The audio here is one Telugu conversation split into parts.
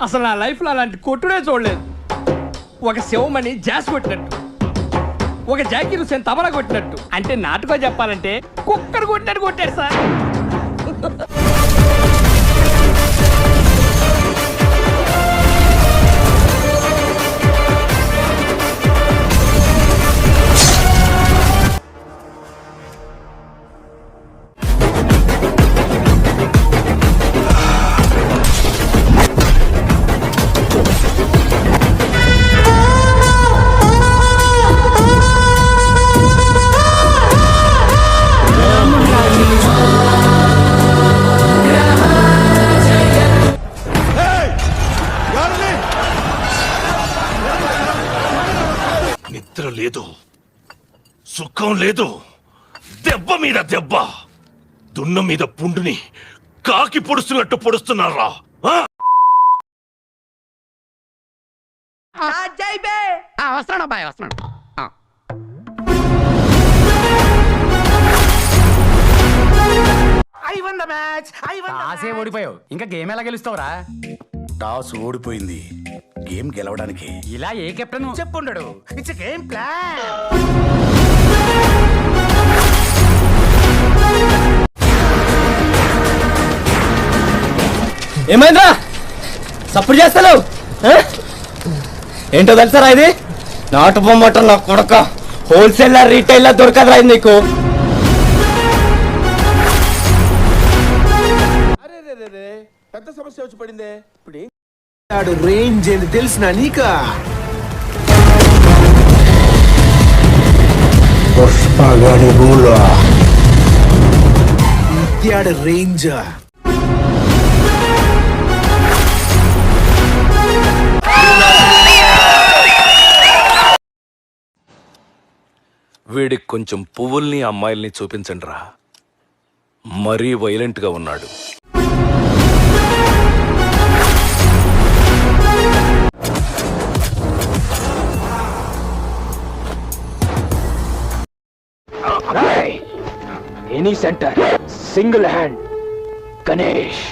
అసలు నా లైఫ్లో అలాంటి కొట్టుడే చూడలేదు. ఒక శివమణి జాస్ కొట్టినట్టు, ఒక జాకీర్ హుసేన్ తబలా కొట్టినట్టు. అంటే నాటుకో చెప్పాలంటే కుక్కర్ కొట్టినట్టు కొట్టాడు సార్. నిద్ర లేదు, సుఖం లేదు, దెబ్బ మీద దెబ్బ, దున్న మీద పుండుని కాకి పొడుస్తున్నట్టు పొడుస్తున్నారా? వస్తున్నాడు అబ్బాయి, వస్తున్నాడు. టాసే ఓడిపోయావు, ఇంకా గేమ్ ఎలా గెలుస్తావురా? టాస్ ఓడిపోయింది, గేమ్ గెలవడానికి. ఇలా ఏ కెప్టెన్ చెప్పుండడు. It's game plan. ఏమైందా సపోర్ట్ చేస్తావు? ఏంటో తెలుసారా ఇది? నాటు బొమ్మట నా కొడక. హోల్సేల్ రీటైల్ దొరకదురా ఇది నీకు. పెద్ద సమస్య వచ్చి పడిందే. ఇప్పుడు రేంజ్ ఏంది తెలిసిన నీకా? పుష్పగాడి గూలో ఇత్యాడు రేంజ్. వీడికి కొంచెం పువ్వుల్ని అమ్మాయిల్ని చూపించండి రా, మరీ వైలెంట్ గా ఉన్నాడు. Any centre single hand Ganesh.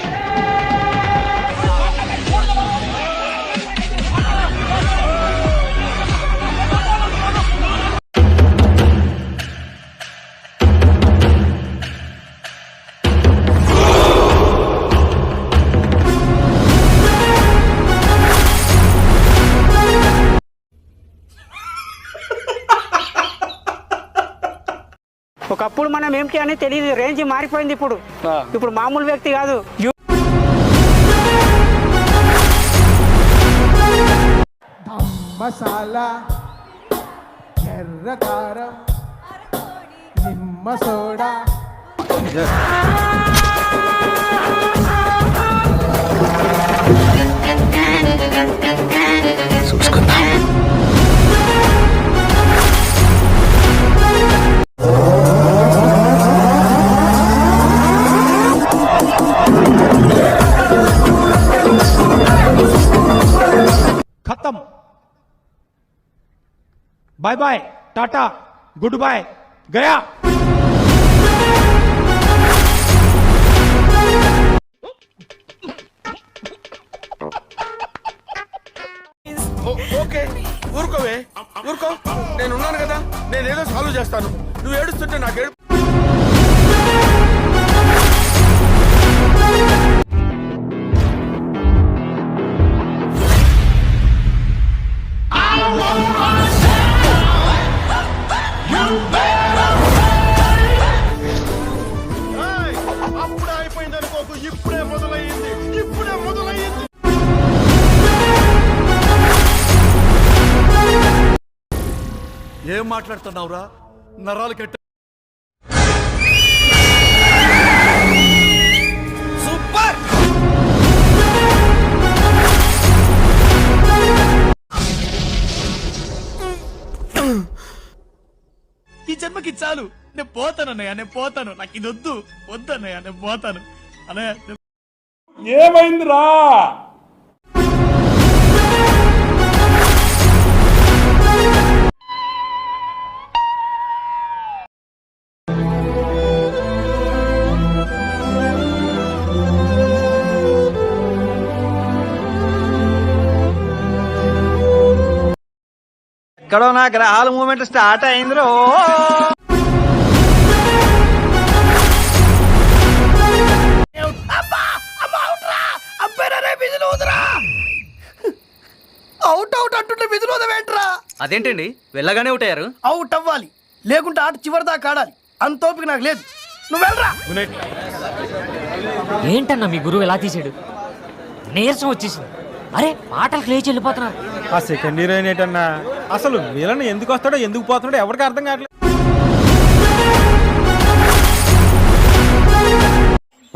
ఒకప్పుడు మనం ఏమిటి అని తెలియదు, రేంజ్ మారిపోయింది. ఇప్పుడు మామూలు వ్యక్తి కాదు. మసాలా, ఎర్ర కారం, నిమ్మ సోడా. చూసుకుందాం. खत्म. बाय बाय, टाटा, गुड बाय, गया. ఓకే ఊరుకోవే, ఊరుకో. నేను ఉన్నాను కదా, నేనేదో సాల్వ్ చేస్తాను. నువ్వు ఏడుస్తుంటే నాకు ఏడు. అప్పుడే అయిపోయింది అనుకోకు, ఇప్పుడే మొదలయ్యింది, ఇప్పుడే మొదలయ్యింది. ఏం మాట్లాడుతున్నావురా? నరాలు కట్ట. సూపర్. ఈ జన్మకి చాలు, నేను పోతాను అన్నయ్య, నేను పోతాను. నాకు ఇది వద్దు, వద్దన్నయ్య, నేను పోతాను అన్నయ్య. ఏమైందిరా? ఎక్కడో నా గ్రహాల మూమెంట్ స్టార్ట్ అయిందిరో. అవుట్ అవుట్ అంటుంటే విధులు వదవేంట్రా? అదేంటండి వెళ్ళగానే ఉంటాయారు? అవుట్ అవ్వాలి, లేకుంటే ఆట చివరి దాకా ఆడాలి. అంత ఓపిక నాకు లేదు. నువ్వు వెళ్ళరా. ఏంటన్నా మీ గురువు ఎలా తీసాడు? నీరసం వచ్చేసింది. అరే పాటలకు లేచి వెళ్ళిపోతున్నారు. ఆ సెకండ్ హీరోయిన్ ఏంటన్నా, అసలు వీళ్ళని ఎందుకు వస్తాడో ఎందుకు పోతున్నాడో ఎవరికి అర్థం కావట్లేదు.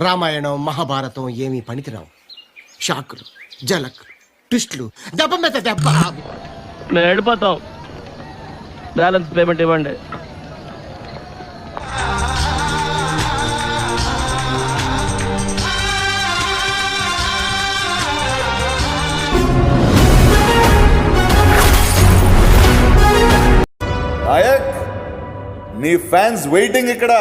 రామాయణం మహాభారతం ఏమీ పనికిరావు. షాకులు, జలక్, ట్విస్టులు, దెబ్బ మీద దెబ్బ. మేము వెళ్ళిపోతాం. బ్యాలెన్స్ పేమెంట్ ఇవ్వండి. నాయక్, నీ ఫ్యాన్స్ వెయిటింగ్ ఇక్కడ.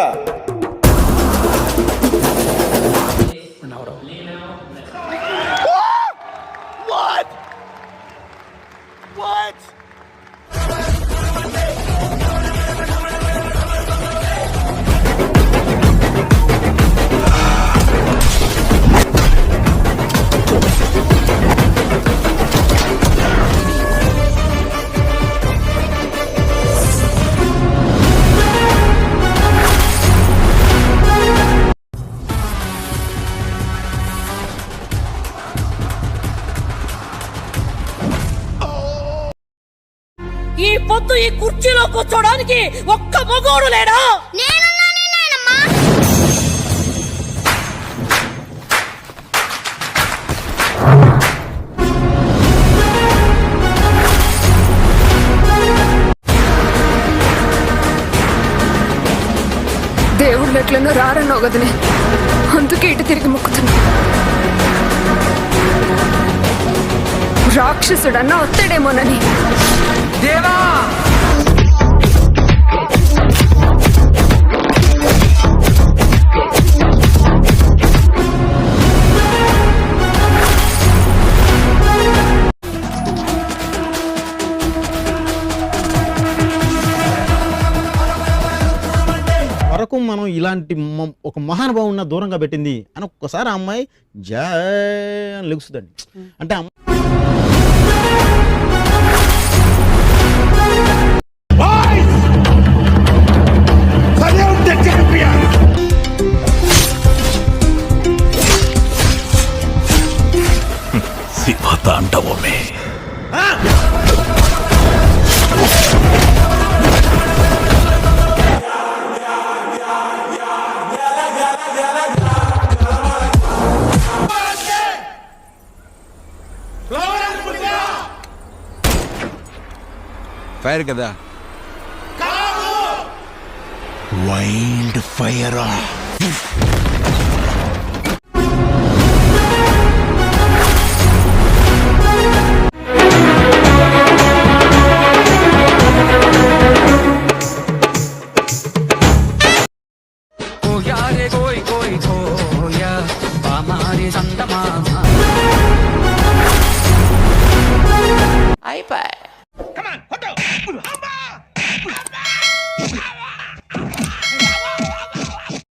ఈ పొద్దు ఈ కుర్చీలో కూర్చోడానికి ఒక్క మగోడు లేడా? దేవుళ్ళు ఎట్లనో రారన్నావు కదనే, అందుకే ఇటు తిరిగి మొక్కుతున్నా. రాక్షసుడన్నా వస్తాడేమోనని. దేవా వరకు మనం ఇలాంటి ఒక మహానుభావున్న దూరంగా పెట్టింది అని ఒక్కసారి ఆ అమ్మాయి జయ అని లెగుస్తుందండి. అంటే శివతాండవమే. ఫైర్ కదా, వైల్డ్ ఫైర్.